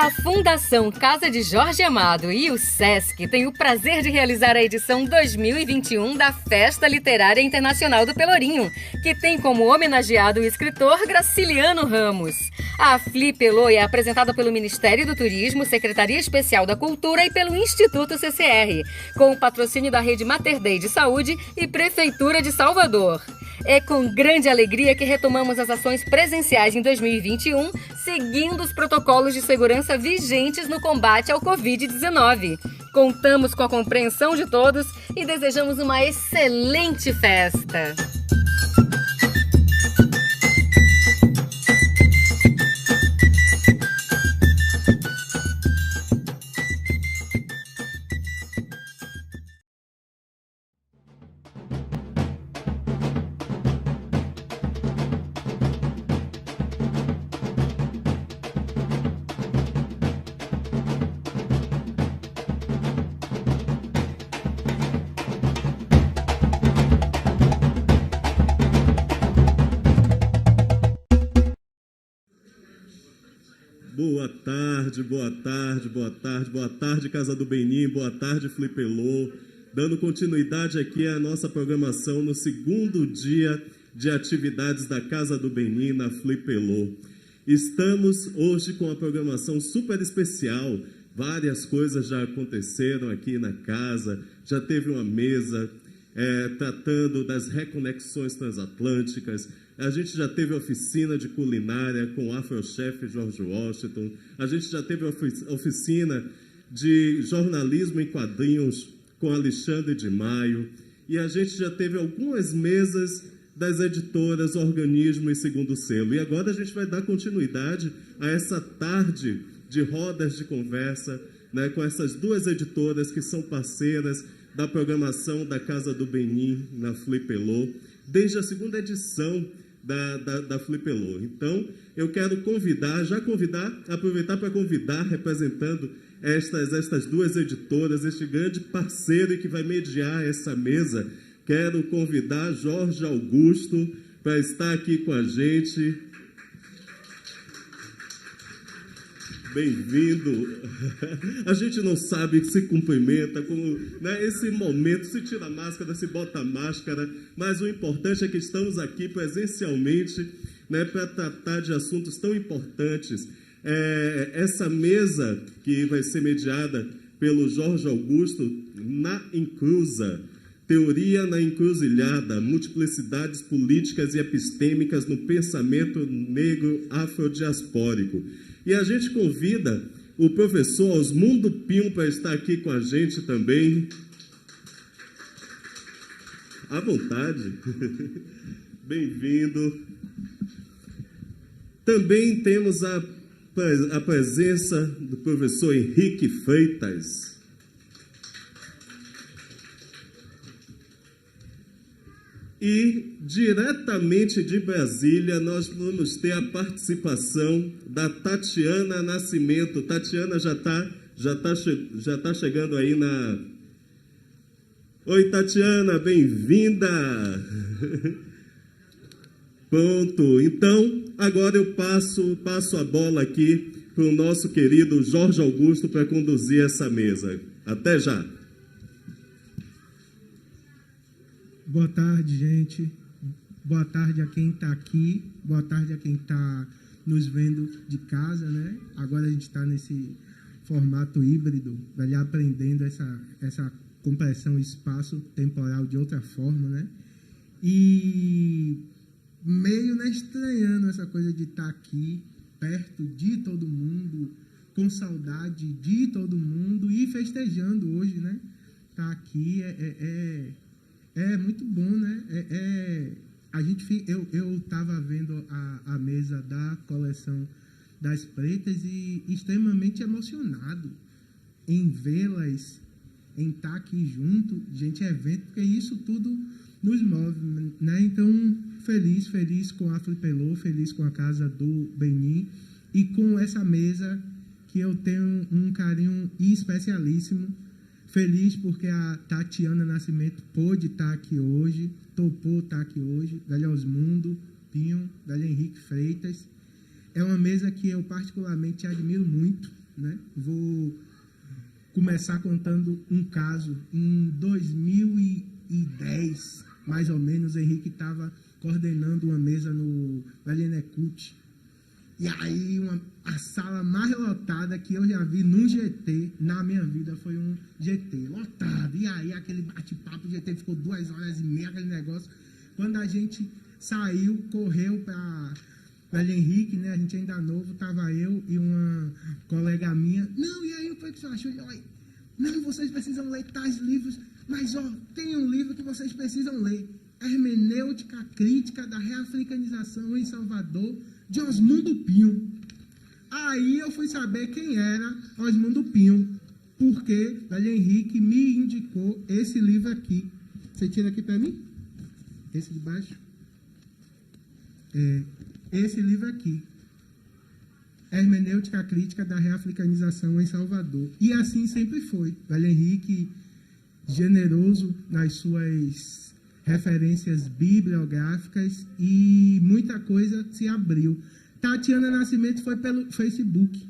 A Fundação Casa de Jorge Amado e o SESC têm o prazer de realizar a edição 2021 da Festa Literária Internacional do Pelourinho, que tem como homenageado o escritor Graciliano Ramos. A Flipelô é apresentada pelo Ministério do Turismo, Secretaria Especial da Cultura e pelo Instituto CCR, com o patrocínio da Rede Mater Dei de Saúde e Prefeitura de Salvador. É com grande alegria que retomamos as ações presenciais em 2021, seguindo os protocolos de segurança vigentes no combate ao Covid-19. Contamos com a compreensão de todos e desejamos uma excelente festa! Boa tarde, boa tarde, boa tarde, boa tarde, Casa do Benim, boa tarde, Flipelô. Dando continuidade aqui à nossa programação no segundo dia de atividades da Casa do Benim na Flipelô. Estamos hoje com a programação super especial. Várias coisas já aconteceram aqui na casa, já teve uma mesa tratando das reconexões transatlânticas. A gente já teve oficina de culinária com o afrochef George Washington. A gente já teve oficina de jornalismo em quadrinhos com Alexandre de Maio. E a gente já teve algumas mesas das editoras Organismo e Segundo Selo. E agora a gente vai dar continuidade a essa tarde de rodas de conversa, né, com essas duas editoras que são parceiras da programação da Casa do Benim na Flipelô, desde a segunda edição da Flipelô. Então, eu quero aproveitar para convidar, representando estas duas editoras, este grande parceiro que vai mediar essa mesa, quero convidar Jorge Augusto para estar aqui com a gente. Bem-vindo. A gente não sabe, se cumprimenta, como, né, esse momento, se tira a máscara, se bota a máscara, mas o importante é que estamos aqui presencialmente, né, para tratar de assuntos tão importantes. Essa mesa que vai ser mediada pelo Jorge Augusto, na Encruza, Teoria na Encruzilhada, Multiplicidades Políticas e Epistêmicas no Pensamento Negro Afrodiaspórico. E a gente convida o professor Osmundo Pinho para estar aqui com a gente também. À vontade. Bem-vindo. Também temos a presença do professor Henrique Freitas. E, diretamente de Brasília, nós vamos ter a participação da Tatiana Nascimento. Tatiana já tá chegando aí na... Oi, Tatiana, bem-vinda! Pronto, então, agora eu passo a bola aqui para o nosso querido Jorge Augusto para conduzir essa mesa. Até já! Boa tarde, gente. Boa tarde a quem está aqui. Boa tarde a quem está nos vendo de casa, né? Agora a gente está nesse formato híbrido, já aprendendo essa compressão espaço-temporal de outra forma, né? E meio, né, estranhando essa coisa de estar aqui, perto de todo mundo, com saudade de todo mundo e festejando hoje, né? Estar aqui é muito bom, né? Eu estava vendo a mesa da coleção das Pretas e extremamente emocionado em vê-las, em estar aqui junto, gente, evento, porque isso tudo nos move, né? Então, feliz com a Flipelô, feliz com a Casa do Benin e com essa mesa que eu tenho um carinho especialíssimo. Feliz porque a Tatiana Nascimento pôde estar aqui hoje, topou estar aqui hoje, velho Osmundo Pinho, velho Henrique Freitas. É uma mesa que eu particularmente admiro muito, né? Vou começar contando um caso. Em 2010, mais ou menos, o Henrique estava coordenando uma mesa no Valenecute. E aí, a sala mais lotada que eu já vi num GT na minha vida foi um GT, lotado. E aí, aquele bate-papo, o GT ficou 2h30, aquele negócio. Quando a gente saiu, correu para Velho Henrique, né? A gente ainda novo, tava eu e uma colega minha. Não, e aí, o que você achou? Não, vocês precisam ler tais livros, mas, tem um livro que vocês precisam ler. Hermenêutica Crítica da Reafricanização em Salvador, de Osmundo Pinho. Aí eu fui saber quem era Osmundo Pinho, porque Velho Henrique me indicou esse livro aqui. Você tira aqui para mim? Esse de baixo? Esse livro aqui. Hermenêutica Crítica da Reafricanização em Salvador. E assim sempre foi. Velho Henrique, generoso nas suas referências bibliográficas e muita coisa se abriu. Tatiana Nascimento foi pelo Facebook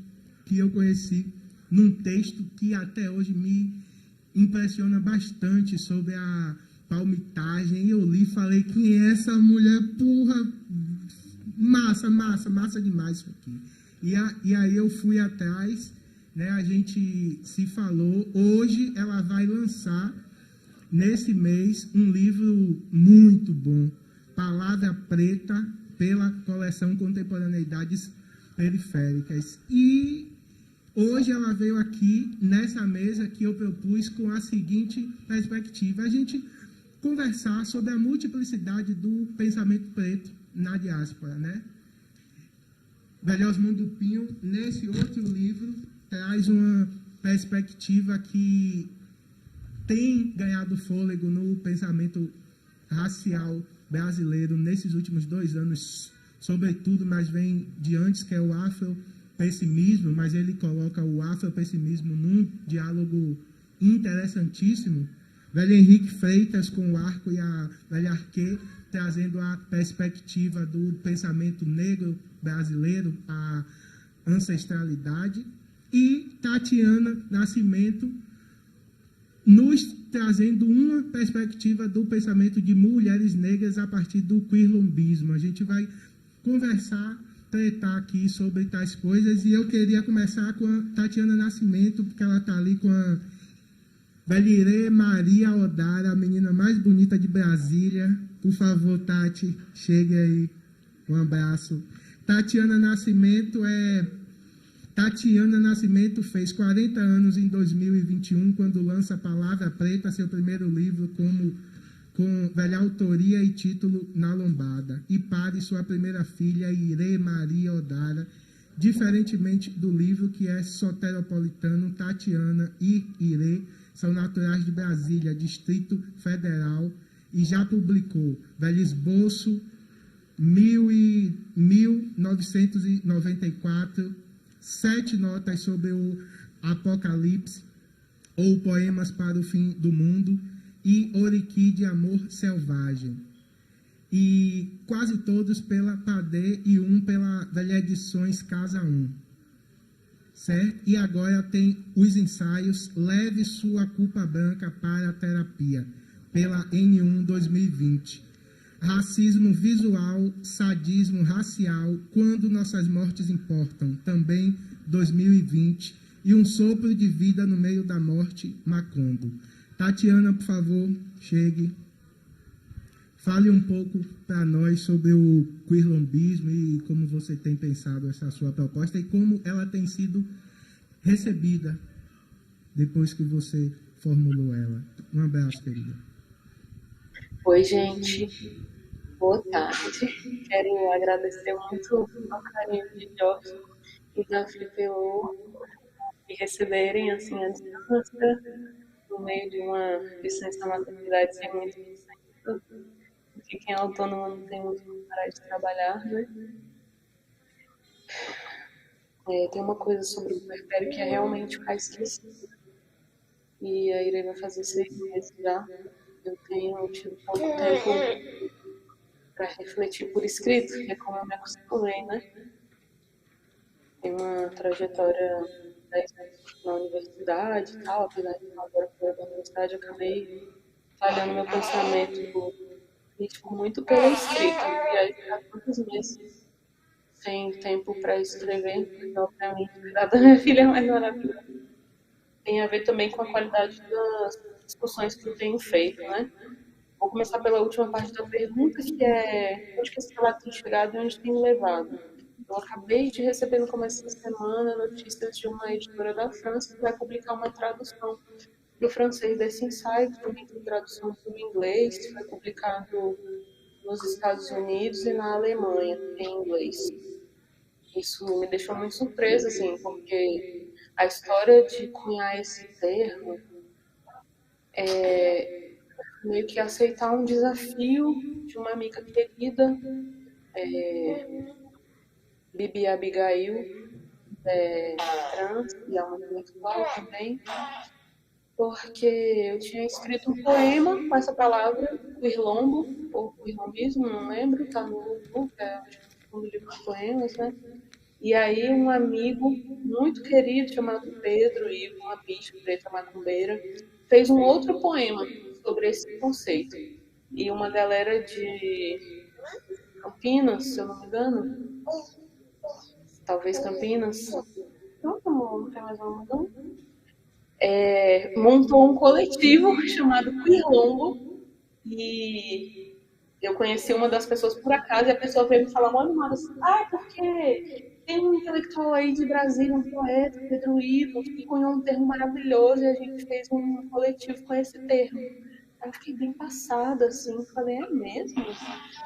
que eu conheci, num texto que até hoje me impressiona bastante sobre a palmitagem. E eu li e falei, quem é essa mulher? Porra, massa demais isso aqui. E aí eu fui atrás, né? A gente se falou. Hoje ela vai lançar, nesse mês, um livro muito bom, Palavra Preta, pela coleção Contemporaneidades Periféricas. E hoje ela veio aqui, nessa mesa que eu propus, com a seguinte perspectiva: a gente conversar sobre a multiplicidade do pensamento preto na diáspora, né? Velho Osmundo Pinho, nesse outro livro, traz uma perspectiva que tem ganhado fôlego no pensamento racial brasileiro nesses últimos 2 anos, sobretudo, mas vem de antes, que é o afropessimismo, mas ele coloca o afropessimismo num diálogo interessantíssimo. Velho Henrique Freitas com o Arco e a Velha Arquê, trazendo a perspectiva do pensamento negro brasileiro, a ancestralidade, e Tatiana Nascimento nos trazendo uma perspectiva do pensamento de mulheres negras a partir do queerlombismo. A gente vai conversar, tratar aqui sobre tais coisas, e eu queria começar com a Tatiana Nascimento, porque ela está ali com a Belirê Maria Odara, a menina mais bonita de Brasília. Por favor, Tati, chegue aí. Um abraço. Tatiana Nascimento fez 40 anos em 2021, quando lança Palavra Preta, seu primeiro livro com velha autoria e título Na Lombada, e pare sua primeira filha, Irê Maria Odara. Diferentemente do livro, que é soteropolitano, Tatiana e Irê são naturais de Brasília, Distrito Federal, e já publicou Velho Esboço, 1994, 7 notas sobre o Apocalipse, ou Poemas para o Fim do Mundo, e Oriqui de Amor Selvagem. E quase todos pela Padê e um pela Velha Edições Casa 1. Certo? E agora tem os ensaios Leve Sua Culpa Branca para a Terapia, pela N1 2020. Racismo visual, sadismo racial, quando nossas mortes importam, também 2020. E Um Sopro de Vida no Meio da Morte, Macondo. Tatiana, por favor, chegue. Fale um pouco para nós sobre o queerlombismo e como você tem pensado essa sua proposta e como ela tem sido recebida depois que você formulou ela. Um abraço, querida. Oi, gente. Boa tarde. Quero agradecer muito ao carinho de Jorge e da Flipelô e receberem assim a distância no meio de uma licença maternidade sem muito licença, porque quem é autônomo não tem muito como parar de trabalhar, né? Tem uma coisa sobre o puerpério que é realmente ficar esquecido. E a Irene vai fazer 6 meses já. Eu tenho tido pouco tempo para refletir por escrito, que é como eu me acostumei, né? Tem uma trajetória 10 anos na universidade e tal, apesar de não agora fora da universidade, eu acabei falhando meu pensamento crítico muito pela escrita. E aí, há muitos meses sem tempo para escrever, porque, obviamente, cuidar da minha filha é mais maravilhoso. Tem a ver também com a qualidade das discussões que eu tenho feito, né? Vou começar pela última parte da pergunta, que é onde que esse trabalho tem chegado e onde tem me levado. Eu acabei de receber no começo da semana notícias de uma editora da França que vai publicar uma tradução do francês desse ensaio, que também tem tradução para o inglês, que foi publicado nos Estados Unidos e na Alemanha, em inglês. Isso me deixou muito surpresa, assim, porque a história de cunhar esse termo é meio que aceitar um desafio de uma amiga querida, Bibi Abigail, trans e homossexual também, porque eu tinha escrito um poema com essa palavra, Quirlombo, ou Quirlombismo, não lembro, tá no Google, que é um livro de poemas, né? E aí um amigo muito querido, chamado Pedro Ivo, uma bicha preta macumbeira, fez um outro poema sobre esse conceito. E uma galera de Campinas, se eu não me engano, talvez Campinas, não tem mais uma mudando, montou um coletivo chamado Quirlombo, e eu conheci uma das pessoas por acaso, e a pessoa veio me falar uma animada assim, porque tem um intelectual aí de Brasília, um poeta, Pedro Ivo, que cunhou um termo maravilhoso, e a gente fez um coletivo com esse termo. Aí eu fiquei bem passada, assim, falei, é mesmo?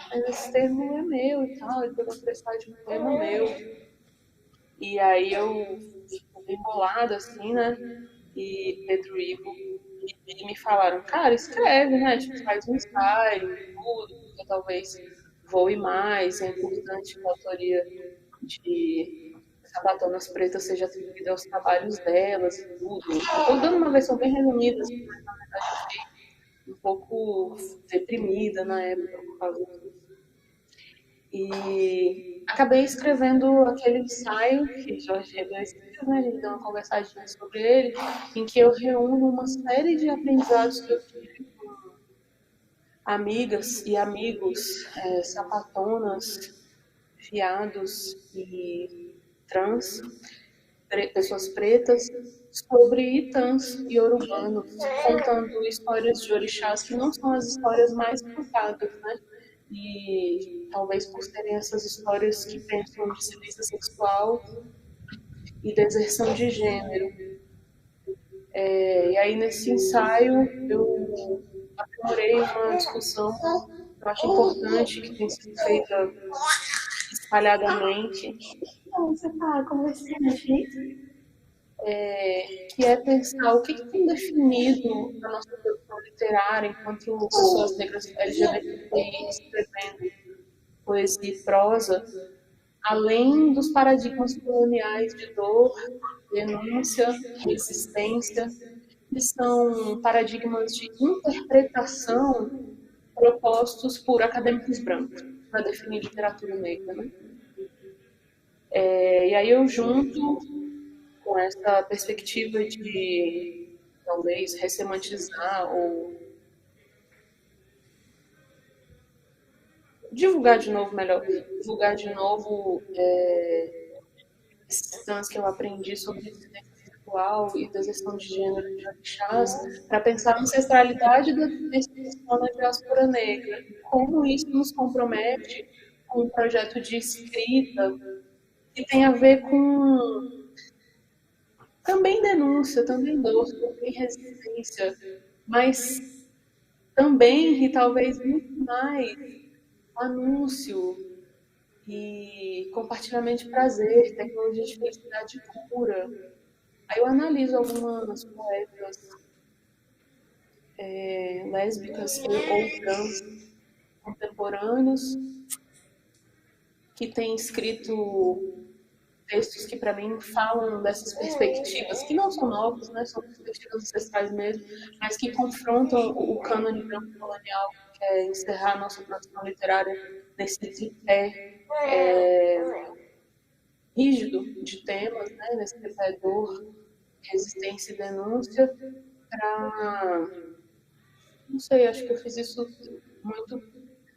Mas esse termo é meu e tal, ele pegou prestar de um poema meu. E aí eu fiquei bem bolada, assim, né? E Pedro Ivo e me falaram, cara, escreve, né? Tipo, faz um ensaio, tudo, porque talvez voe mais, é importante que a autoria de Sapatonas Pretas seja atribuída aos trabalhos delas e tudo. Estou dando uma versão bem resumida, assim, mas na verdade eu fiquei um pouco deprimida na época por causa disso. E acabei escrevendo aquele ensaio que Jorge Regan escreveu, né? A gente deu uma conversadinha sobre ele, em que eu reúno uma série de aprendizados que eu tive com amigas e amigos sapatonas, fiados e trans, pessoas pretas, sobre itãs e orubanos, contando histórias de orixás que não são as histórias mais contadas, né? E talvez por serem essas histórias que pensam em dissidência sexual e deserção de gênero. E aí, nesse ensaio, eu aprimorei uma discussão que eu acho importante, que tem sido feita espalhadamente. Você está conversando, gente? Que é pensar o que tem definido a nossa produção literária enquanto pessoas negras LGBTI escrevendo poesia e prosa, além dos paradigmas coloniais de dor, denúncia, resistência, que são paradigmas de interpretação propostos por acadêmicos brancos para definir literatura negra, né? E aí eu junto com essa perspectiva de talvez ressemantizar ou divulgar de novo esses temas que eu aprendi sobre dissidência sexual e deserção de gênero de orixás, para pensar a ancestralidade da dissidência na diáspora negra, como isso nos compromete com um projeto de escrita que tem a ver com também denúncia, também dor, também resistência, mas também, e talvez muito mais, anúncio e compartilhamento de prazer, tecnologia de felicidade e cura. Aí eu analiso algumas poetas lésbicas ou trans contemporâneos, que tem escrito textos que, para mim, falam dessas perspectivas, que não são novas, né, são perspectivas ancestrais mesmo, mas que confrontam o cânone branco colonial, que é encerrar a nossa produção literária nesse tripé rígido de temas, né, nesse tripé dor, resistência e denúncia, para... Não sei, acho que eu fiz isso muito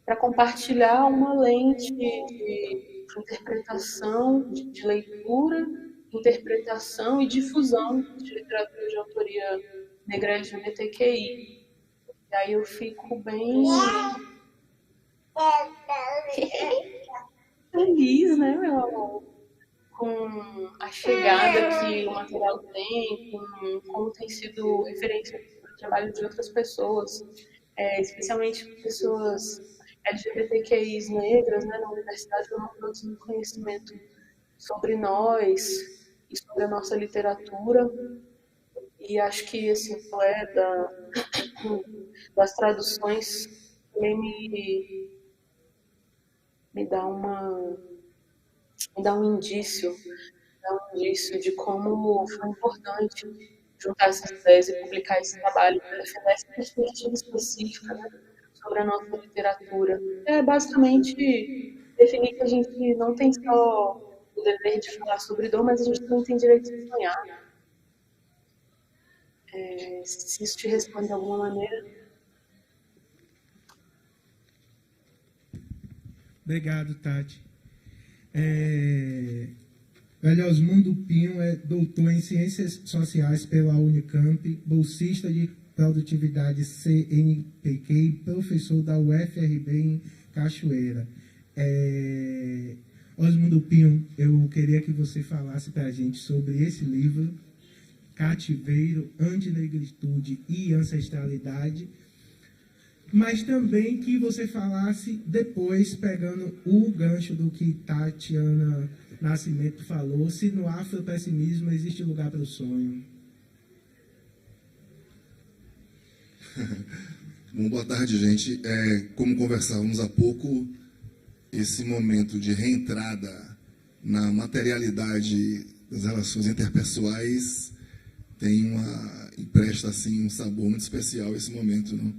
para compartilhar uma lente de interpretação, de leitura, interpretação e difusão de literatura de autoria negra LGBTQI. E aí eu fico bem feliz, né, meu amor, com a chegada que o material tem, com como tem sido referência para o trabalho de outras pessoas, especialmente pessoas LGBTQIs negras, né, na universidade, eu produzindo conhecimento sobre nós e sobre a nossa literatura. E acho que esse rolê das traduções me dá um indício de como foi importante juntar essas ideias e publicar esse trabalho para defender essa perspectiva específica, né, sobre a nossa literatura. É basicamente definir que a gente não tem só o dever de falar sobre dor, mas a gente também tem direito de sonhar. Se isso te responde de alguma maneira. Obrigado, Tati. Velho Osmundo Pinho é doutor em Ciências Sociais pela Unicamp, bolsista de produtividade CNPq e professor da UFRB em Cachoeira. Osmundo Pinho, eu queria que você falasse para a gente sobre esse livro, Cativeiro, Antinegritude e Ancestralidade, mas também que você falasse depois, pegando o gancho do que Tatiana Nascimento falou, se no afropessimismo existe lugar para o sonho. Bom, boa tarde, gente. Como conversávamos há pouco, esse momento de reentrada na materialidade das relações interpessoais empresta assim, um sabor muito especial esse momento, não?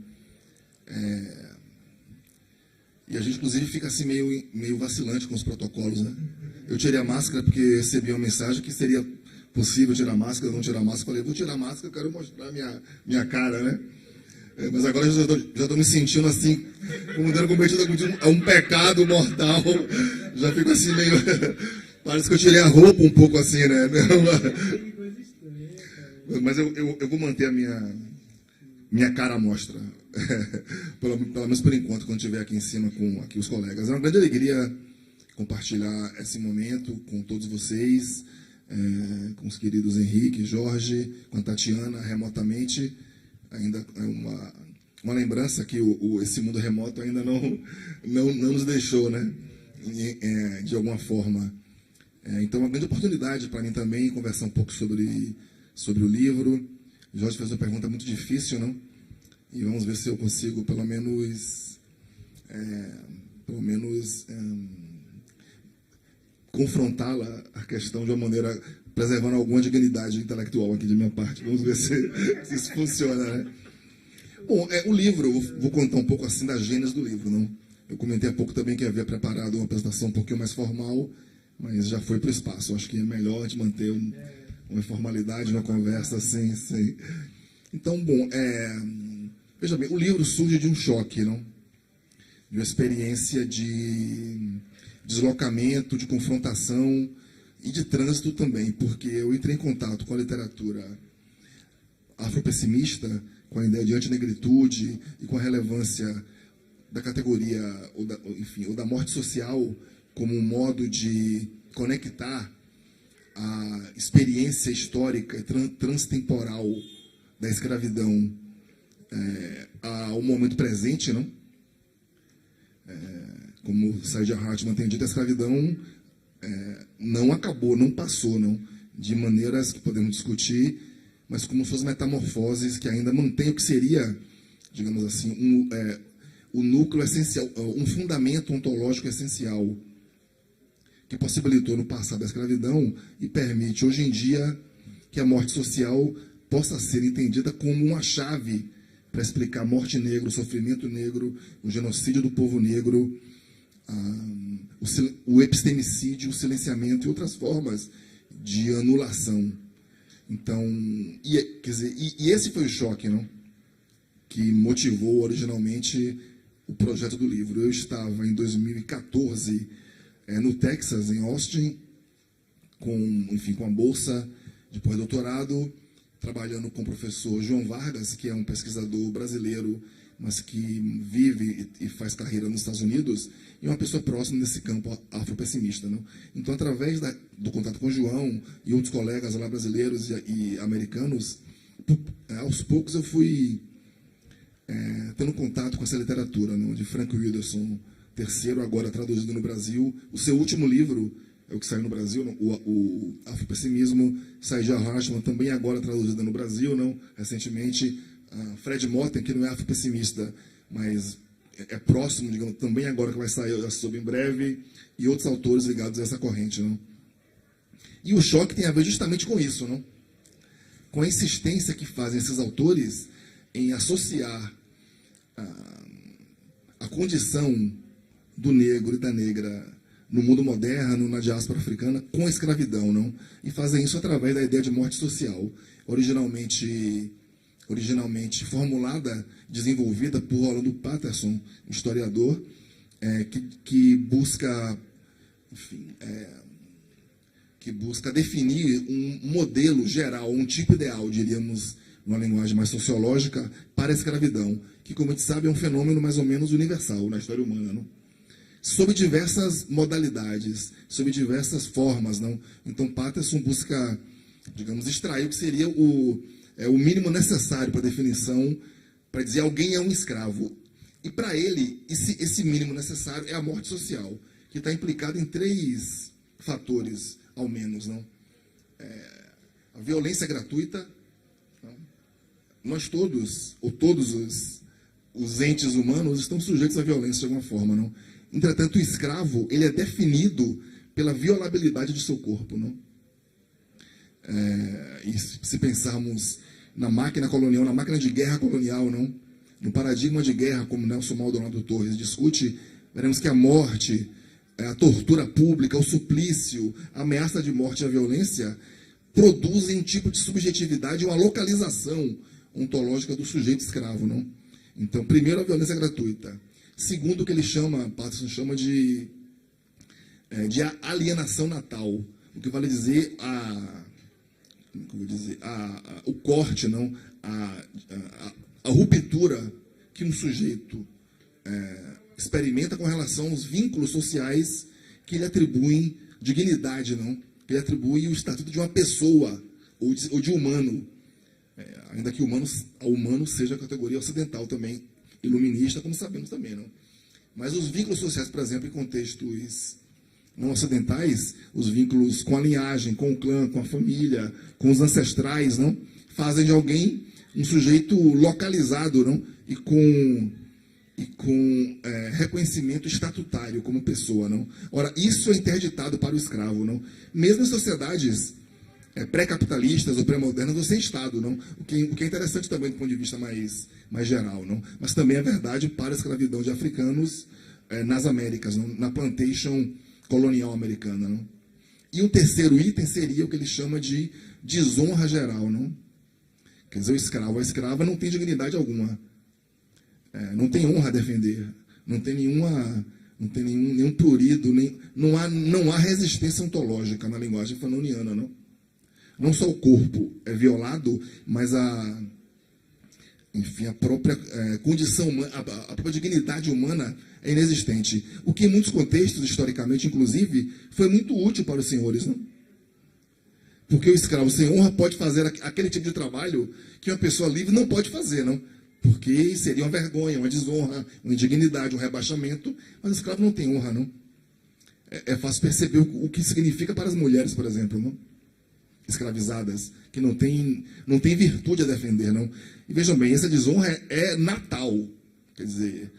E a gente, inclusive, fica assim meio vacilante com os protocolos, né? Eu tirei a máscara porque recebi uma mensagem que seria possível tirar a máscara, não tirar a máscara. Eu falei, vou tirar a máscara, eu quero mostrar minha cara, né? Mas agora eu já estou me sentindo assim, como tendo cometido um pecado mortal. Já fico assim meio... Parece que eu tirei a roupa um pouco assim, né? Mas eu vou manter a minha cara à mostra. Pelo menos por enquanto, quando estiver aqui em cima com aqui os colegas. É uma grande alegria compartilhar esse momento com todos vocês, com os queridos Henrique, Jorge, com a Tatiana, remotamente. Ainda é uma lembrança que esse mundo remoto ainda não nos deixou, né? De alguma forma. Então, é uma grande oportunidade para mim também conversar um pouco sobre o livro. Jorge fez uma pergunta muito difícil, não? E vamos ver se eu consigo, pelo menos confrontá-la, a questão de uma maneira, preservando alguma dignidade intelectual aqui de minha parte. Vamos ver se isso funciona, né? Bom, o livro, eu vou contar um pouco assim da gênese do livro, não? Eu comentei há pouco também que havia preparado uma apresentação um pouquinho mais formal, mas já foi para o espaço. Eu acho que é melhor a gente manter uma informalidade, uma conversa assim. Então, bom, veja bem, o livro surge de um choque, não? De uma experiência de deslocamento, de confrontação e de trânsito também, porque eu entrei em contato com a literatura afropessimista, com a ideia de antinegritude e com a relevância da categoria, ou da morte social, como um modo de conectar a experiência histórica e transtemporal da escravidão ao momento presente, não? Como Saidiya Hartman tem dito, a escravidão não acabou, não passou, não, de maneiras que podemos discutir, mas como suas metamorfoses que ainda mantêm o que seria, digamos assim, o o núcleo essencial, um fundamento ontológico essencial que possibilitou no passado a escravidão e permite hoje em dia que a morte social possa ser entendida como uma chave para explicar a morte negra, o sofrimento negro, o genocídio do povo negro, o epistemicídio, o silenciamento e outras formas de anulação. Então, quer dizer, esse foi o choque, não? Que motivou originalmente o projeto do livro. Eu estava em 2014 no Texas, em Austin, com a bolsa de pós-doutorado, trabalhando com o professor João Vargas, que é um pesquisador brasileiro, mas que vive e faz carreira nos Estados Unidos, e uma pessoa próxima desse campo afropessimista. Não? Então, através do contato com o João e outros colegas lá brasileiros e americanos, aos poucos eu fui tendo contato com essa literatura, não? De Frank Wilderson, terceiro agora traduzido no Brasil. O seu último livro é o que saiu no Brasil, não? O Afropessimismo, Saidiya Harshman, também agora traduzido no Brasil, não? Recentemente. Fred Moten, que não é afropessimista, mas é próximo, digamos, também agora que vai sair, eu já soube em breve, e outros autores ligados a essa corrente. Não? E o choque tem a ver justamente com isso, não? Com a insistência que fazem esses autores em associar a condição do negro e da negra no mundo moderno, na diáspora africana, com a escravidão, não? E fazem isso através da ideia de morte social, originalmente formulada, desenvolvida por Rolando Patterson, historiador, que busca definir um modelo geral, um tipo ideal, diríamos, numa linguagem mais sociológica, para a escravidão, que, como a gente sabe, é um fenômeno mais ou menos universal na história humana, não? Sob diversas modalidades, sob diversas formas, não? Então, Patterson busca, digamos, extrair o que seria o mínimo necessário para a definição, para dizer alguém é um escravo. E para ele, esse mínimo necessário é a morte social, que está implicado em 3 fatores, ao menos. Não? A violência gratuita. Não? Nós todos, ou todos os entes humanos, estão sujeitos à violência de alguma forma. Não? Entretanto, o escravo ele é definido pela violabilidade de seu corpo. Não? E se pensarmos na máquina colonial, na máquina de guerra colonial, não? No paradigma de guerra, como Nelson Maldonado Torres discute, veremos que a morte, a tortura pública, o suplício, a ameaça de morte e a violência produzem um tipo de subjetividade, uma localização ontológica do sujeito escravo. Não? Então, primeiro, a violência gratuita. Segundo, o que ele chama, Patterson chama de alienação natal, o que vale dizer o corte, não? A ruptura que um sujeito experimenta com relação aos vínculos sociais que lhe atribuem dignidade, não? Que lhe atribuem o estatuto de uma pessoa ou de humano, ainda que humano seja a categoria ocidental também, iluminista, como sabemos também, não? Mas os vínculos sociais, por exemplo, em contextos não ocidentais, os vínculos com a linhagem, com o clã, com a família, com os ancestrais, não, fazem de alguém um sujeito localizado, não, e com reconhecimento estatutário como pessoa, não. Ora, isso é interditado para o escravo, não. Mesmo em sociedades pré-capitalistas ou pré-modernas ou sem Estado, não. O que é interessante também do ponto de vista mais geral, não. Mas também é verdade para a escravidão de africanos nas Américas, não, na plantation colonial americana. Não? E o terceiro item seria o que ele chama de desonra geral. Não? Quer dizer, o escravo, a escrava não tem dignidade alguma. Não tem honra a defender. Não tem nenhum prurido, não há resistência ontológica na linguagem fanoniana. Não só o corpo é violado, mas a própria condição humana, a própria dignidade humana é inexistente. O que em muitos contextos, historicamente, inclusive, foi muito útil para os senhores, não? Porque o escravo sem honra pode fazer aquele tipo de trabalho que uma pessoa livre não pode fazer, não? Porque seria uma vergonha, uma desonra, uma indignidade, um rebaixamento, mas o escravo não tem honra, não? É fácil perceber o que significa para as mulheres, por exemplo, não? Escravizadas, que não tem virtude a defender, não? E vejam bem, essa desonra é natal, quer dizer,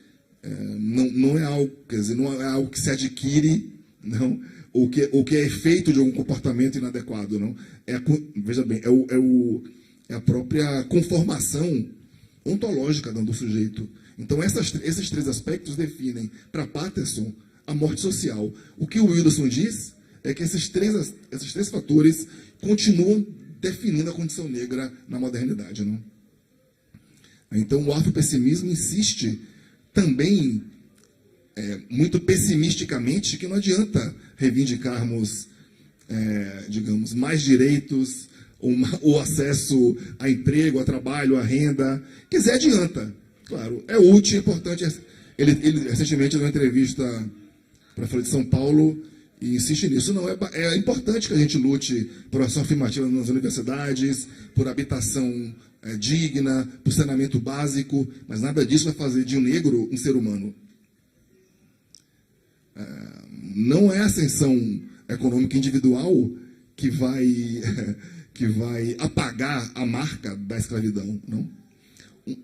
não é algo, quer dizer, não é algo que se adquire, não, ou que é efeito de algum comportamento inadequado, não. Veja bem, é a própria conformação ontológica do sujeito. Então, esses três aspectos definem, para Patterson, a morte social. O que o Wilderson diz é que esses três fatores continuam definindo a condição negra na modernidade, não? Então, o afropessimismo insiste também, muito pessimisticamente, que não adianta reivindicarmos, digamos, mais direitos, o acesso a emprego, a trabalho, a renda. Quer dizer, adianta. Claro, é útil, é importante. Ele recentemente deu uma entrevista para a Folha de São Paulo e insiste nisso. Não, é importante que a gente lute por ação afirmativa nas universidades, por habitação digna, por saneamento básico, mas nada disso vai fazer de um negro um ser humano. Não é a ascensão econômica individual que vai apagar a marca da escravidão, não?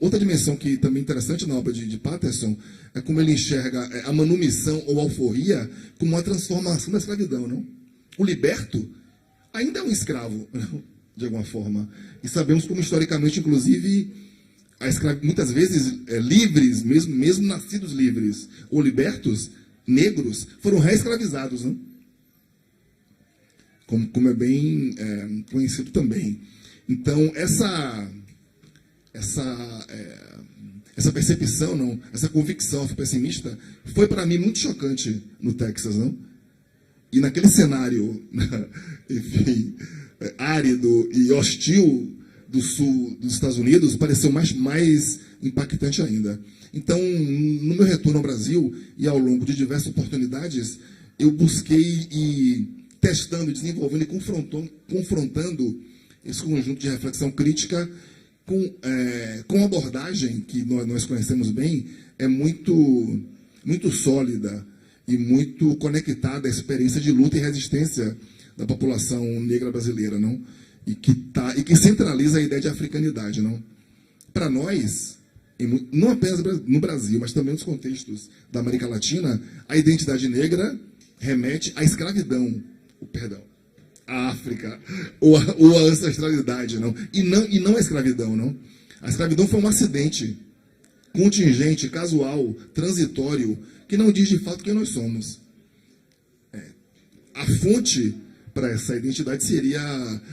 Outra dimensão que também é interessante na obra de Patterson é como ele enxerga a manumissão ou alforria como uma transformação da escravidão, não? O liberto ainda é um escravo, não? De alguma forma. E sabemos como, historicamente, inclusive, muitas vezes livres, mesmo nascidos livres ou libertos, negros, foram reescravizados, não? Como é bem conhecido também. Então, essa percepção, não, essa convicção pessimista foi para mim muito chocante no Texas, não? E naquele cenário, enfim, árido e hostil do sul dos Estados Unidos, pareceu mais impactante ainda. Então, no meu retorno ao Brasil e ao longo de diversas oportunidades, eu busquei ir testando, desenvolvendo e confrontando esse conjunto de reflexão crítica com uma abordagem que nós conhecemos bem, é muito sólida e muito conectada à experiência de luta e resistência da população negra brasileira, não? E que centraliza a ideia de africanidade, não? Para nós, não apenas no Brasil, mas também nos contextos da América Latina, a identidade negra remete à escravidão, a África, ou a ancestralidade, não? E não a escravidão, não? A escravidão foi um acidente contingente, casual, transitório, que não diz de fato quem nós somos. A fonte para essa identidade seria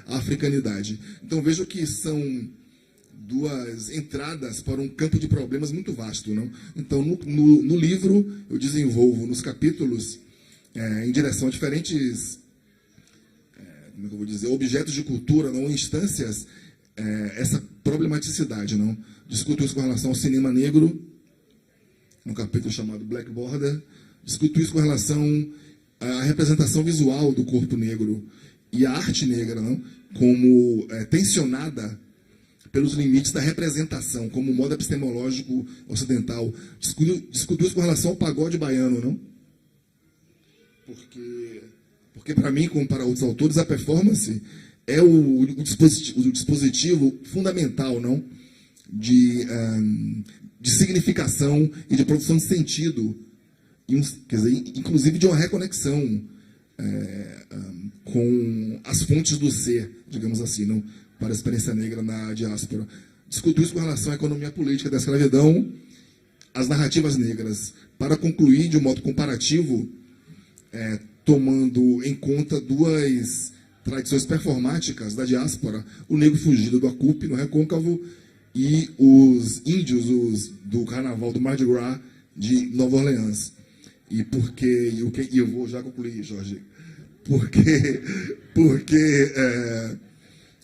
a africanidade. Então vejo que são duas entradas para um campo de problemas muito vasto, não? Então no livro eu desenvolvo nos capítulos em direção a diferentes como é que eu vou dizer, objetos de cultura, não, instâncias, essa problematicidade, não? Discuto isso com relação ao cinema negro, no capítulo chamado Black Border, discuto isso com relação à representação visual do corpo negro e a arte negra, não? Como tensionada pelos limites da representação, como modo epistemológico ocidental. Discuto isso com relação ao pagode baiano, não? Porque para mim, como para outros autores, a performance é o dispositivo fundamental, não? De significação e de produção de sentido, quer dizer, inclusive de uma reconexão com as fontes do ser, digamos assim, não? Para a experiência negra na diáspora. Discuto isso com relação à economia política da escravidão, as narrativas negras, para concluir de um modo comparativo, tomando em conta duas tradições performáticas da diáspora, o negro fugido do Acupe, no Recôncavo, e os índios do carnaval do Mardi Gras de Nova Orleans. E eu vou já concluir, Jorge, porque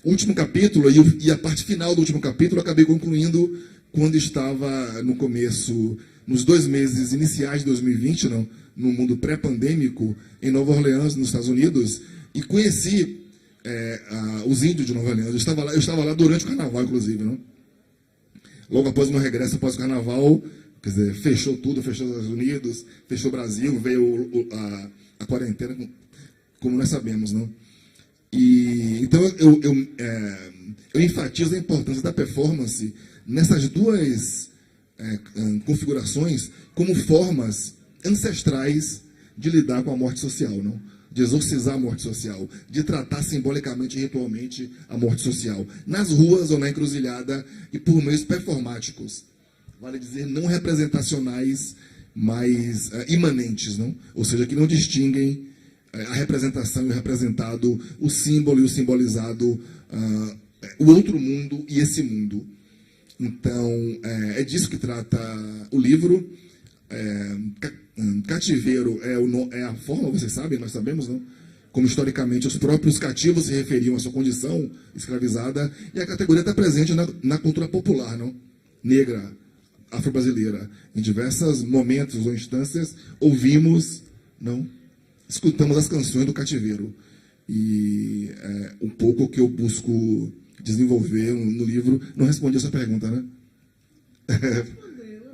o último capítulo e a parte final do último capítulo eu acabei concluindo quando estava no começo, nos 2 meses iniciais de 2020, não, no mundo pré-pandêmico, em Nova Orleans, nos Estados Unidos, e conheci os índios de Nova Orleans. Eu estava lá durante o carnaval, inclusive, não? Logo após o meu regresso, após o carnaval, quer dizer, fechou tudo, fechou os Estados Unidos, fechou o Brasil, veio a quarentena, como nós sabemos, não? E então eu enfatizo a importância da performance nessas duas configurações como formas ancestrais de lidar com a morte social, não? De exorcizar a morte social, de tratar simbolicamente e ritualmente a morte social, nas ruas ou na encruzilhada e por meios performáticos, vale dizer, não representacionais, mas imanentes, não? Ou seja, que não distinguem a representação e o representado, o símbolo e o simbolizado, o outro mundo e esse mundo. Então, é disso que trata o livro. Cativeiro é a forma, vocês sabem, nós sabemos, não? Como historicamente os próprios cativos se referiam à sua condição escravizada, e a categoria está presente na cultura popular, não? Negra, afro-brasileira. Em diversos momentos ou instâncias, ouvimos, não? Escutamos as canções do cativeiro. E um pouco o que eu busco desenvolver no livro. Não respondi essa pergunta, né?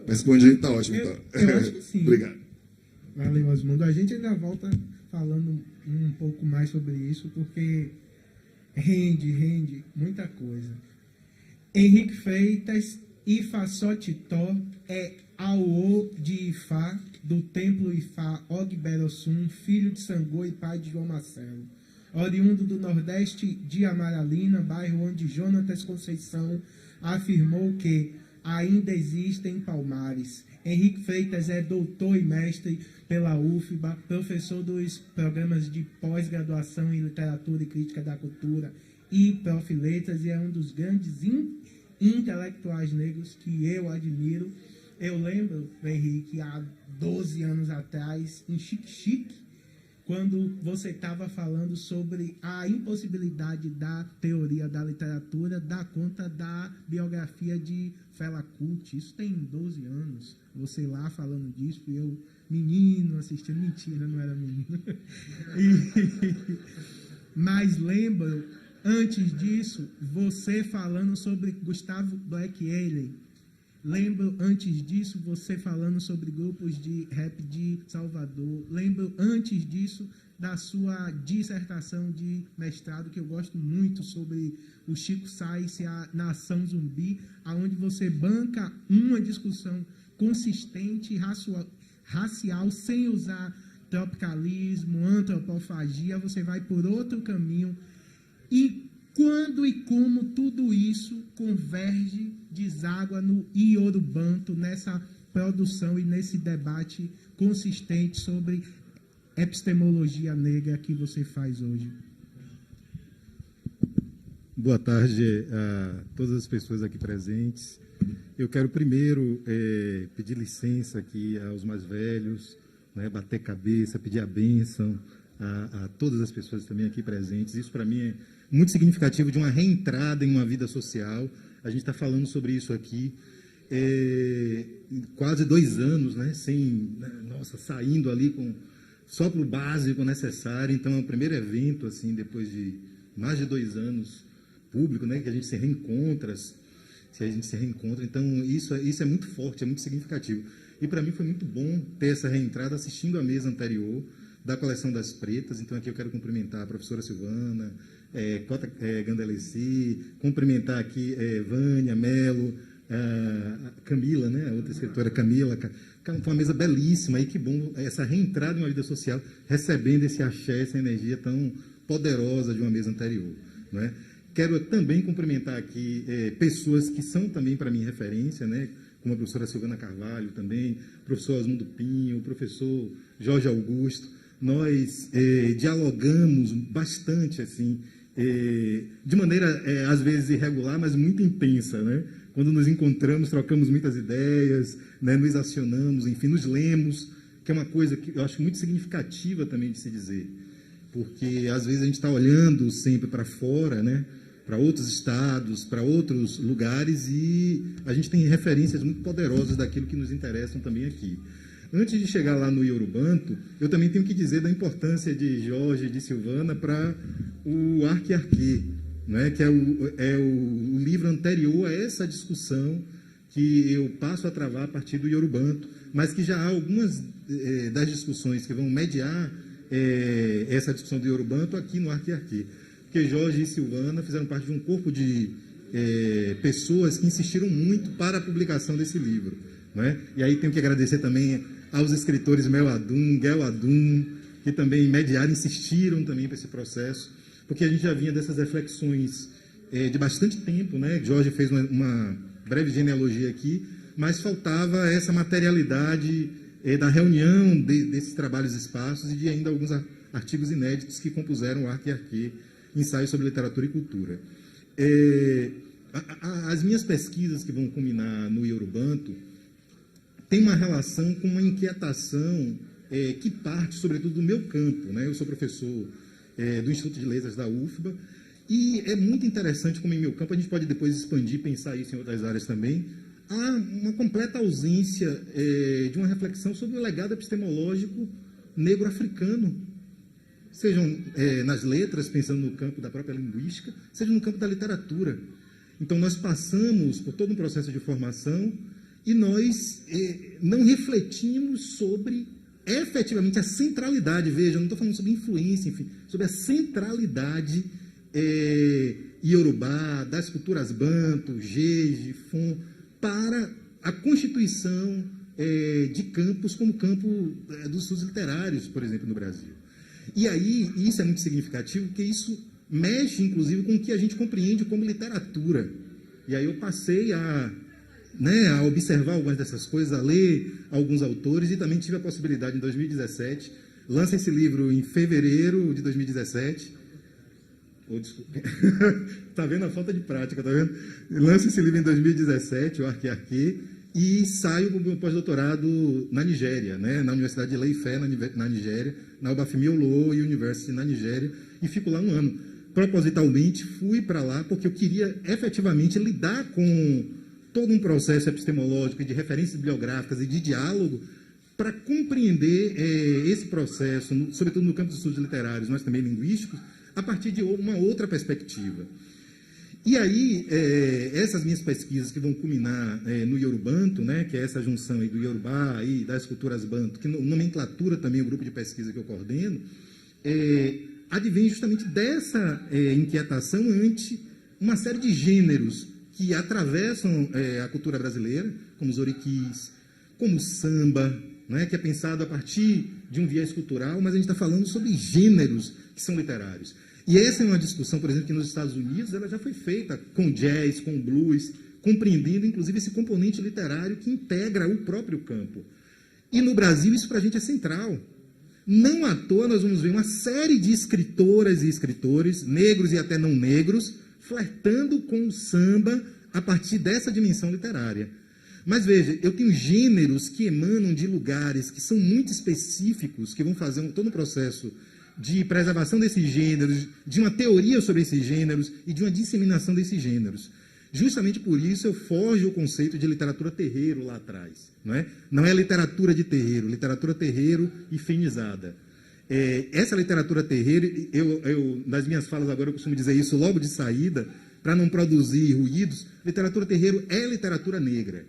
Responde aí, tá ótimo. Eu acho que sim. Obrigado. Valeu, Osmundo. A gente ainda volta falando um pouco mais sobre isso, porque rende muita coisa. Henrique Freitas, Ifá Sotitó, é Aô de Ifá, do templo Ifá Ogberossum, filho de Sangô e pai de João Marcelo. Oriundo do Nordeste de Amaralina, bairro onde Jonatas Conceição afirmou que ainda existem palmares. Henrique Freitas é doutor e mestre pela UFBA, professor dos programas de pós-graduação em Literatura e Crítica da Cultura e Prof. Letras, e é um dos grandes intelectuais negros que eu admiro. Eu lembro, Henrique, há 12 anos atrás, em Chique, quando você estava falando sobre a impossibilidade da teoria da literatura dar conta da biografia de Fela Kuti. Isso tem 12 anos. Você lá falando disso, e eu, menino, assistindo. Mentira, não era menino. Mas lembro, antes disso, você falando sobre Gustavo Black Allen. Lembro, antes disso, você falando sobre grupos de rap de Salvador. Lembro, antes disso, da sua dissertação de mestrado, que eu gosto muito, sobre o Chico Sainz e a nação zumbi, aonde você banca uma discussão consistente, racial, sem usar tropicalismo, antropofagia. Você vai por outro caminho. E quando e como tudo isso converge, deságua no Iorubanto, nessa produção e nesse debate consistente sobre epistemologia negra que você faz hoje? Boa tarde a todas as pessoas aqui presentes. Eu quero primeiro pedir licença aqui aos mais velhos, né, bater cabeça, pedir a bênção a todas as pessoas também aqui presentes. Isso, para mim, é muito significativo de uma reentrada em uma vida social. A gente está falando sobre isso aqui quase 2 anos, né, saindo ali só para o básico necessário. Então, é o primeiro evento, assim, depois de mais de 2 anos público, né, que a gente se reencontra. Então, isso é muito forte, é muito significativo. E, para mim, foi muito bom ter essa reentrada assistindo a mesa anterior da Coleção das Pretas. Então, aqui eu quero cumprimentar a professora Silvana, Cota Gandeleci, cumprimentar aqui Vânia, Melo, a Camila, né, a outra escritora Camila. Foi uma mesa belíssima, e que bom essa reentrada em uma vida social, recebendo esse axé, essa energia tão poderosa de uma mesa anterior, não é? Quero também cumprimentar aqui pessoas que são também para mim referência, né, como a professora Silvana Carvalho também, o professor Osmundo Pinho, o professor Jorge Augusto. Nós dialogamos bastante, assim, de maneira, às vezes, irregular, mas muito intensa, né? Quando nos encontramos, trocamos muitas ideias, né? Nos acionamos, enfim, nos lemos, que é uma coisa que eu acho muito significativa também de se dizer, porque, às vezes, a gente está olhando sempre para fora, né? Para outros estados, para outros lugares, e a gente tem referências muito poderosas daquilo que nos interessam também aqui. Antes de chegar lá no Iorubanto, eu também tenho que dizer da importância de Jorge e de Silvana para o Arque, né, que é o livro anterior a essa discussão que eu passo a travar a partir do Iorubanto, mas que já há algumas das discussões que vão mediar essa discussão do Iorubanto aqui no Arque. Porque Jorge e Silvana fizeram parte de um corpo de pessoas que insistiram muito para a publicação desse livro, né? E aí tenho que agradecer também aos escritores Mel Adum, Gel Adum, que também mediaram, insistiram também para esse processo, porque a gente já vinha dessas reflexões de bastante tempo, né? Jorge fez uma breve genealogia aqui, mas faltava essa materialidade da reunião desses trabalhos esparsos e de ainda alguns artigos inéditos que compuseram o Arque e Arquê, ensaios sobre literatura e cultura. As minhas pesquisas que vão culminar no Yorubanto têm uma relação com uma inquietação que parte, sobretudo, do meu campo, né? Eu sou professor do Instituto de Letras da UFBA, e é muito interessante como em meu campo, a gente pode depois expandir, pensar isso em outras áreas também, há uma completa ausência de uma reflexão sobre o legado epistemológico negro-africano, sejam nas letras, pensando no campo da própria linguística, seja no campo da literatura. Então, nós passamos por todo um processo de formação e nós não refletimos sobre efetivamente a centralidade, veja, eu não estou falando sobre influência, enfim, sobre a centralidade iorubá, das culturas banto, jeje, fon, para a constituição de campos como campo dos estudos literários, por exemplo, no Brasil. E aí, isso é muito significativo, porque isso mexe, inclusive, com o que a gente compreende como literatura. E aí eu passei a observar algumas dessas coisas, a ler alguns autores, e também tive a possibilidade, em 2017, lança esse livro em fevereiro de 2017, está vendo a falta de prática, está vendo? Lança esse livro em 2017, o Arque e Arquê, e saio para o meu pós-doutorado na Nigéria, né? Na Universidade de Ilé-Ifé, na Nigéria, na Obafemi Olowo University, na Nigéria, e fico lá um ano. Propositalmente, fui para lá porque eu queria efetivamente lidar com todo um processo epistemológico de referências bibliográficas e de diálogo para compreender esse processo, sobretudo no campo dos estudos literários, mas também linguísticos, a partir de uma outra perspectiva. E aí, essas minhas pesquisas que vão culminar no Yorubanto, né, que é essa junção aí do Yorubá e das culturas banto, que nomenclatura também o grupo de pesquisa que eu coordeno, advém justamente dessa inquietação ante uma série de gêneros que atravessam a cultura brasileira, como os oriquis, como o samba, né, que é pensado a partir de um viés cultural, mas a gente está falando sobre gêneros que são literários. E essa é uma discussão, por exemplo, que nos Estados Unidos ela já foi feita com jazz, com blues, compreendendo, inclusive, esse componente literário que integra o próprio campo. E no Brasil isso para a gente é central. Não à toa nós vamos ver uma série de escritoras e escritores, negros e até não negros, flertando com o samba a partir dessa dimensão literária. Mas veja, eu tenho gêneros que emanam de lugares que são muito específicos, que vão fazer todo um processo de preservação desses gêneros, de uma teoria sobre esses gêneros e de uma disseminação desses gêneros. Justamente por isso eu forjo o conceito de literatura terreiro lá atrás. Não é literatura de terreiro, literatura terreiro e finizada. Essa literatura terreiro, nas minhas falas agora eu costumo dizer isso logo de saída, para não produzir ruídos, literatura terreiro é literatura negra.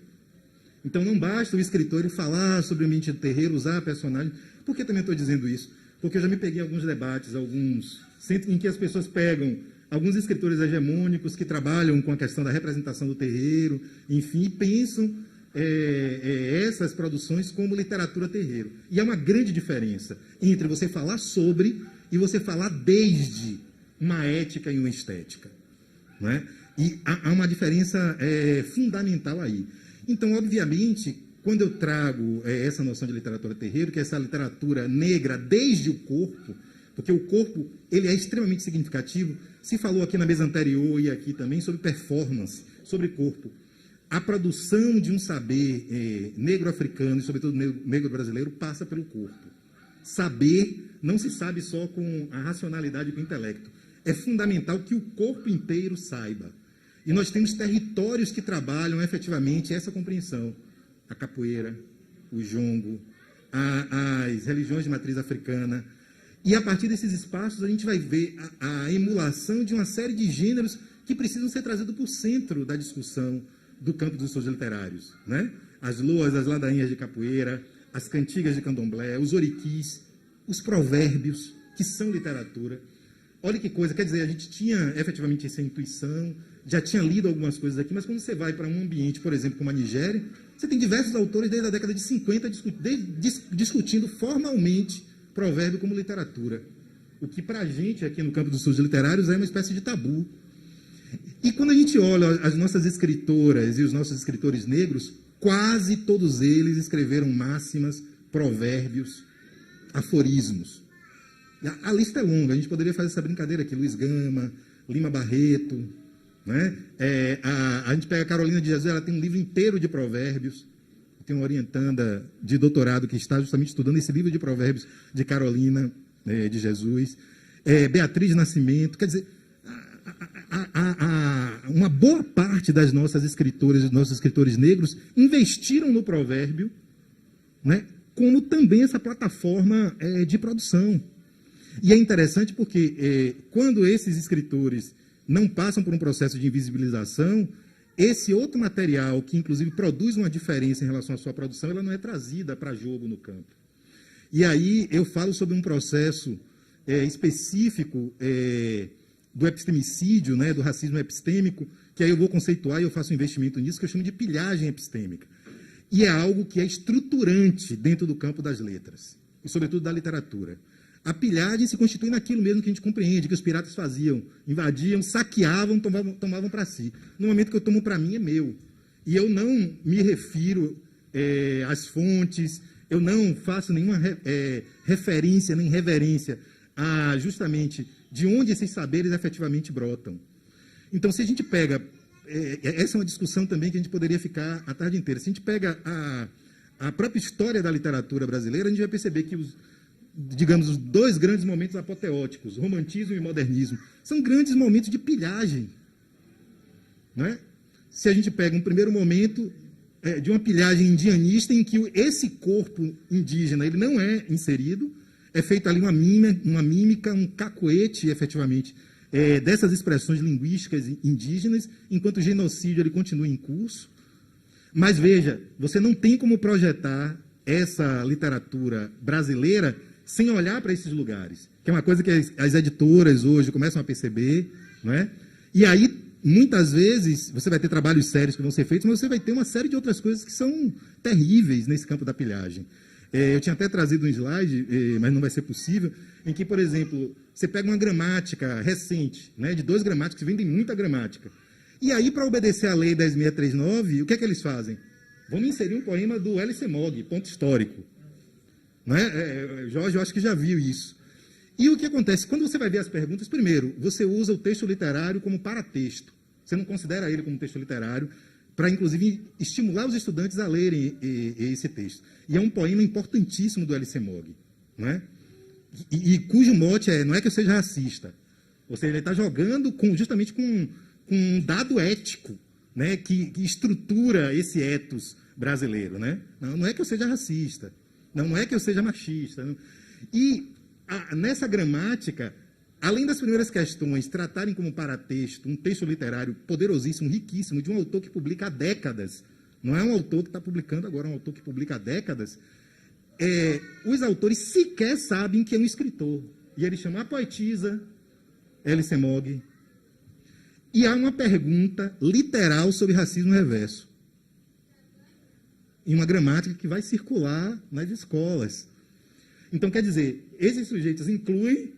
Então não basta o escritor falar sobre o ambiente do terreiro, usar personagem. Por que também estou dizendo isso? Porque eu já me peguei em alguns debates, em que as pessoas pegam alguns escritores hegemônicos que trabalham com a questão da representação do terreiro, enfim, e pensam essas produções como literatura terreiro. E há uma grande diferença entre você falar sobre e você falar desde uma ética e uma estética. Não é? E há uma diferença fundamental aí. Então, obviamente, quando eu trago essa noção de literatura terreiro, que é essa literatura negra desde o corpo, porque o corpo ele é extremamente significativo, se falou aqui na mesa anterior e aqui também sobre performance, sobre corpo. A produção de um saber negro-africano e, sobretudo, negro-brasileiro passa pelo corpo. Saber não se sabe só com a racionalidade e com o intelecto. É fundamental que o corpo inteiro saiba. E nós temos territórios que trabalham efetivamente essa compreensão. A capoeira, o jongo, as religiões de matriz africana. E a partir desses espaços a gente vai ver a emulação de uma série de gêneros que precisam ser trazidos para o centro da discussão do campo dos estudos literários. Né? As loas, as ladainhas de capoeira, as cantigas de candomblé, os oriquis, os provérbios, que são literatura. Olha que coisa, quer dizer, a gente tinha efetivamente essa intuição já tinha lido algumas coisas aqui, mas quando você vai para um ambiente, por exemplo, como a Nigéria, você tem diversos autores desde a década de 50 discutindo formalmente provérbio como literatura. O que para a gente, aqui no campo dos estudos literários, é uma espécie de tabu. E quando a gente olha as nossas escritoras e os nossos escritores negros, quase todos eles escreveram máximas, provérbios, aforismos. A lista é longa, a gente poderia fazer essa brincadeira aqui. Luiz Gama, Lima Barreto, né? A gente pega a Carolina de Jesus, ela tem um livro inteiro de provérbios. Tem uma orientanda de doutorado que está justamente estudando esse livro de provérbios de Carolina de Jesus. Beatriz Nascimento, quer dizer, uma boa parte das nossas escritoras e dos nossos escritores negros investiram no provérbio, né, como também essa plataforma de produção. E é interessante porque quando esses escritores não passam por um processo de invisibilização, esse outro material, que inclusive produz uma diferença em relação à sua produção, ela não é trazida para jogo no campo. E aí eu falo sobre um processo específico do epistemicídio, né, do racismo epistêmico, que aí eu vou conceituar e eu faço um investimento nisso, que eu chamo de pilhagem epistêmica. E é algo que é estruturante dentro do campo das letras, e sobretudo da literatura. A pilhagem se constitui naquilo mesmo que a gente compreende, que os piratas faziam, invadiam, saqueavam, tomavam para si. No momento que eu tomo para mim, é meu. E eu não me refiro às fontes, eu não faço nenhuma referência, nem reverência a justamente de onde esses saberes efetivamente brotam. Então, se a gente pega... essa é uma discussão também que a gente poderia ficar a tarde inteira. Se a gente pega a própria história da literatura brasileira, a gente vai perceber que os dois grandes momentos apoteóticos, romantismo e modernismo, são grandes momentos de pilhagem. Né? Se a gente pega um primeiro momento de uma pilhagem indianista, em que esse corpo indígena ele não é inserido, é feito ali uma mímica, um cacoete, efetivamente, dessas expressões linguísticas indígenas, enquanto o genocídio ele continua em curso. Mas, veja, você não tem como projetar essa literatura brasileira sem olhar para esses lugares, que é uma coisa que as editoras hoje começam a perceber, não é? E aí, muitas vezes, você vai ter trabalhos sérios que vão ser feitos, mas você vai ter uma série de outras coisas que são terríveis nesse campo da pilhagem. Eu tinha até trazido um slide, mas não vai ser possível, em que, por exemplo, você pega uma gramática recente, né, de 2 gramáticos que vendem muita gramática. E aí, para obedecer à lei 10.639, o que é que eles fazem? Vamos inserir um poema do L.C. Mogg, ponto histórico. Né? Jorge, eu acho que já viu isso. E o que acontece? Quando você vai ver as perguntas, primeiro, você usa o texto literário como paratexto. Você não considera ele como texto literário, para, inclusive, estimular os estudantes a lerem esse texto. E é um poema importantíssimo do L.C. Mogg, né? E cujo mote não é que eu seja racista. Ou seja, ele está jogando justamente com um dado ético, né, que estrutura esse ethos brasileiro. Né? Não é que eu seja racista, não é que eu seja machista. Não. E nessa gramática, além das primeiras questões tratarem como paratexto um texto literário poderosíssimo, riquíssimo, de um autor que publica há décadas, não é um autor que está publicando agora, é um autor que publica há décadas, os autores sequer sabem que é um escritor. E ele chama a poetisa L.C. Mogg. E há uma pergunta literal sobre racismo reverso. Em uma gramática que vai circular nas escolas. Então, quer dizer, esses sujeitos incluem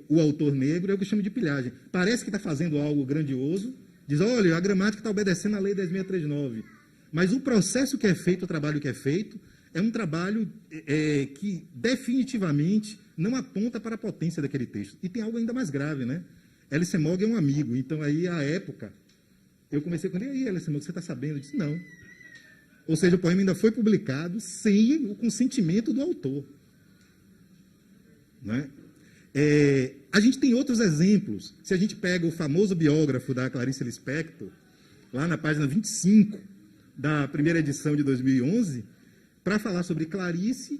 o autor negro, é o que eu chamo de pilhagem. Parece que está fazendo algo grandioso, diz, olha, a gramática está obedecendo à lei 10.639. Mas o processo que é feito, o trabalho que é feito, é um trabalho que definitivamente não aponta para a potência daquele texto. E tem algo ainda mais grave, né? L.C. Mogg é um amigo, então aí, à época, eu comecei com ele, e aí, L.C. Mogg, você está sabendo? Eu disse, não. Ou seja, o poema ainda foi publicado sem o consentimento do autor. Né? A gente tem outros exemplos. Se a gente pega o famoso biógrafo da Clarice Lispector, lá na página 25 da primeira edição de 2011, para falar sobre Clarice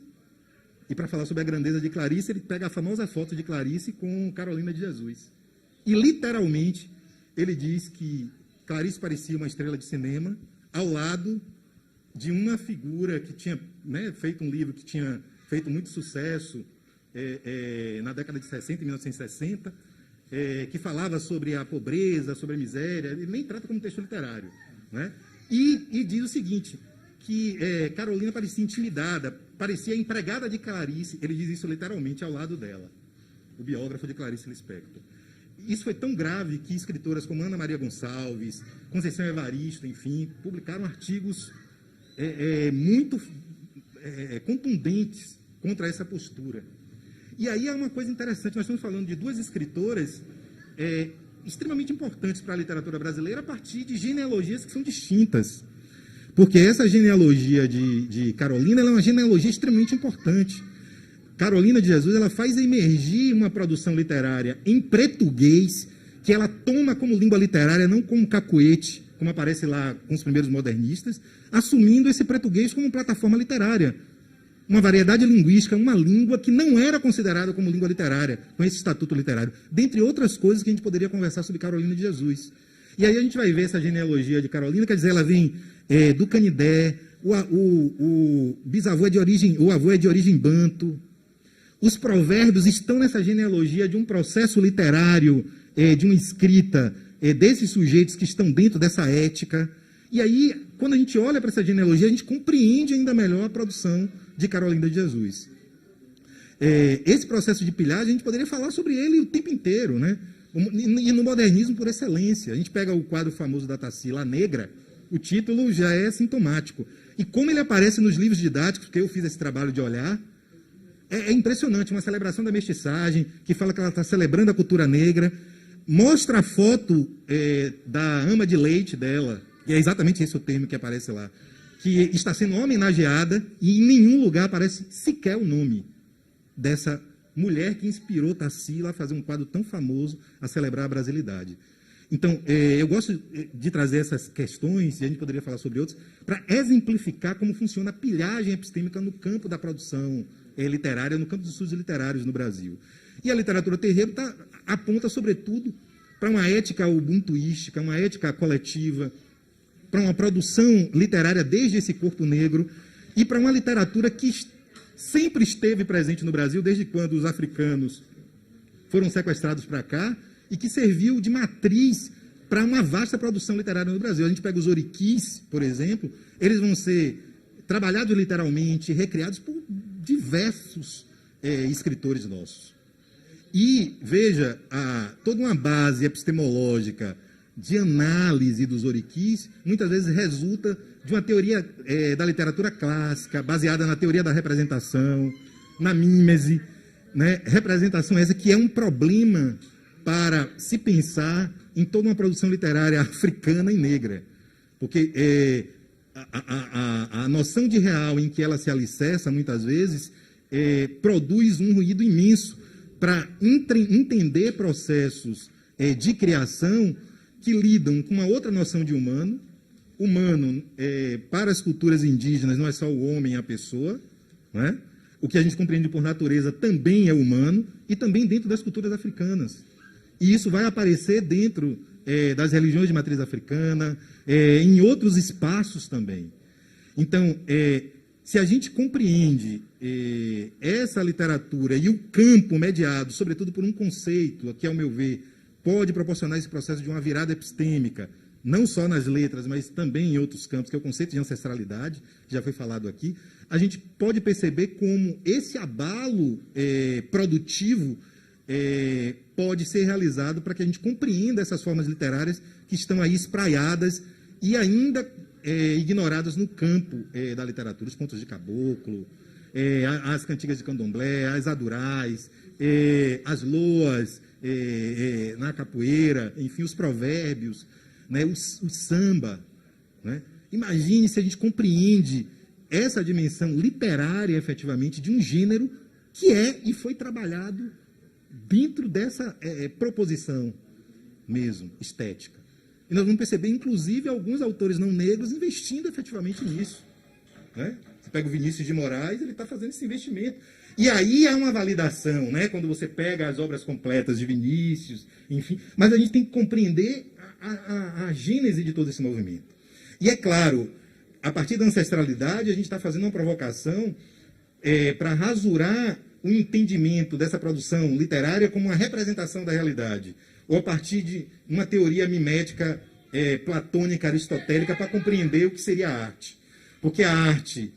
e para falar sobre a grandeza de Clarice, ele pega a famosa foto de Clarice com Carolina de Jesus. E, literalmente, ele diz que Clarice parecia uma estrela de cinema ao lado de uma figura que tinha, né, feito um livro que tinha feito muito sucesso na década de 60, em 1960, que falava sobre a pobreza, sobre a miséria, ele nem trata como texto literário, né? E diz o seguinte, que Carolina parecia intimidada, parecia empregada de Clarice, ele diz isso literalmente ao lado dela, o biógrafo de Clarice Lispector. Isso foi tão grave que escritoras como Ana Maria Gonçalves, Conceição Evaristo, enfim, publicaram artigos muito contundentes contra essa postura. E aí é uma coisa interessante, nós estamos falando de duas escritoras extremamente importantes para a literatura brasileira a partir de genealogias que são distintas. Porque essa genealogia de Carolina ela é uma genealogia extremamente importante. Carolina de Jesus ela faz emergir uma produção literária em português que ela toma como língua literária, não como cacuete, como aparece lá com os primeiros modernistas, assumindo esse português como plataforma literária. Uma variedade linguística, uma língua que não era considerada como língua literária, com esse estatuto literário. Dentre outras coisas que a gente poderia conversar sobre Carolina de Jesus. E aí a gente vai ver essa genealogia de Carolina, quer dizer, ela vem do Canidé, o bisavô é de origem, o avô é de origem banto. Os provérbios estão nessa genealogia de um processo literário, de uma escrita desses sujeitos que estão dentro dessa ética. E aí, quando a gente olha para essa genealogia, a gente compreende ainda melhor a produção de Carolina de Jesus. Esse processo de pilhagem, a gente poderia falar sobre ele o tempo inteiro, né? E no modernismo por excelência. A gente pega o quadro famoso da Tarsila, A Negra, o título já é sintomático. E como ele aparece nos livros didáticos, porque eu fiz esse trabalho de olhar, é impressionante, uma celebração da mestiçagem, que fala que ela está celebrando a cultura negra, mostra a foto da ama de leite dela, e é exatamente esse o termo que aparece lá, que está sendo homenageada, e em nenhum lugar aparece sequer o nome dessa mulher que inspirou Tarsila a fazer um quadro tão famoso, a celebrar a brasilidade. Então, eu gosto de trazer essas questões, e a gente poderia falar sobre outras, para exemplificar como funciona a pilhagem epistêmica no campo da produção literária, no campo dos estudos literários no Brasil. E a literatura terreiro aponta, sobretudo, para uma ética ubuntuística, uma ética coletiva, para uma produção literária desde esse corpo negro, e para uma literatura que sempre esteve presente no Brasil, desde quando os africanos foram sequestrados para cá, e que serviu de matriz para uma vasta produção literária no Brasil. A gente pega os oriquis, por exemplo, eles vão ser trabalhados literalmente, recriados por diversos escritores nossos. E, veja, toda uma base epistemológica de análise dos oriquis, muitas vezes resulta de uma teoria da literatura clássica, baseada na teoria da representação, na mímese, né? Representação essa que é um problema para se pensar em toda uma produção literária africana e negra. Porque a noção de real em que ela se alicerça, muitas vezes, produz um ruído imenso para entender processos de criação que lidam com uma outra noção de humano. Humano, para as culturas indígenas, não é só o homem, a pessoa, né? O que a gente compreende por natureza também é humano, e também dentro das culturas africanas. E isso vai aparecer dentro das religiões de matriz africana, em outros espaços também. Então, se a gente compreende essa literatura e o campo mediado, sobretudo por um conceito, que, ao meu ver, pode proporcionar esse processo de uma virada epistêmica, não só nas letras, mas também em outros campos, que é o conceito de ancestralidade, que já foi falado aqui, a gente pode perceber como esse abalo produtivo pode ser realizado para que a gente compreenda essas formas literárias que estão aí espraiadas e ainda ignoradas no campo da literatura, os contos de caboclo, as cantigas de candomblé, as adurais, as loas na capoeira, enfim, os provérbios, né, o samba. Né? Imagine se a gente compreende essa dimensão literária, efetivamente, de um gênero que e foi trabalhado dentro dessa proposição mesmo, estética. E nós vamos perceber, inclusive, alguns autores não negros investindo efetivamente nisso. Né? Você pega o Vinícius de Moraes, ele está fazendo esse investimento. E aí há uma validação, né? Quando você pega as obras completas de Vinícius, enfim. Mas a gente tem que compreender a gênese de todo esse movimento. E é claro, a partir da ancestralidade, a gente está fazendo uma provocação para rasurar o entendimento dessa produção literária como uma representação da realidade, ou a partir de uma teoria mimética platônica, aristotélica, para compreender o que seria a arte. Porque a arte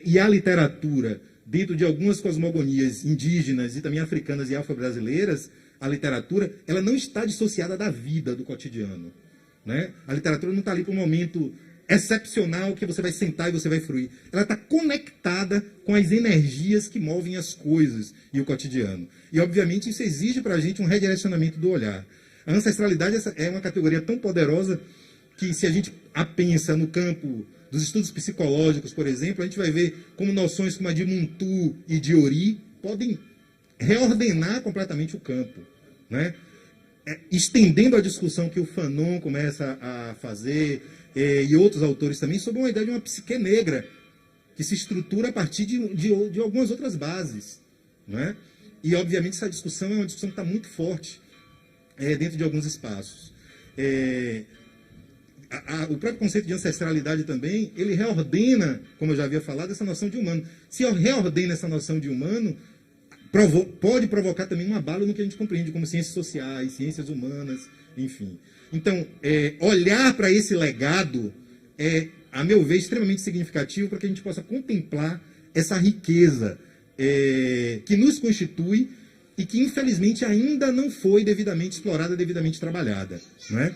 e a literatura, dentro de algumas cosmogonias indígenas e também africanas e afro-brasileiras, a literatura ela não está dissociada da vida, do cotidiano. Né? A literatura não está ali para um momento excepcional que você vai sentar e você vai fruir. Ela está conectada com as energias que movem as coisas e o cotidiano. E, obviamente, isso exige para a gente um redirecionamento do olhar. A ancestralidade é uma categoria tão poderosa que, se a gente a pensa no campo dos estudos psicológicos, por exemplo, a gente vai ver como noções como a de Muntu e de Ori podem reordenar completamente o campo, né? Estendendo a discussão que o Fanon começa a fazer, e outros autores também, sobre uma ideia de uma psique negra, que se estrutura a partir de algumas outras bases. Né? E, obviamente, essa discussão é uma discussão que está muito forte dentro de alguns espaços. O próprio conceito de ancestralidade também, ele reordena, como eu já havia falado, essa noção de humano. Se reordena essa noção de humano, pode provocar também um abalo no que a gente compreende como ciências sociais, ciências humanas, enfim. Então, olhar para esse legado é, a meu ver, extremamente significativo para que a gente possa contemplar essa riqueza que nos constitui e que, infelizmente, ainda não foi devidamente explorada, devidamente trabalhada. Não é?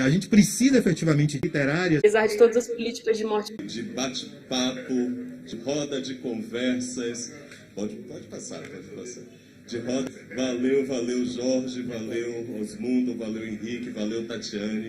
A gente precisa, efetivamente, de literárias. Apesar de todas as políticas de morte. De bate-papo, de roda de conversas. Pode passar. De roda. Valeu Jorge, valeu Osmundo, valeu Henrique, valeu Tatiane.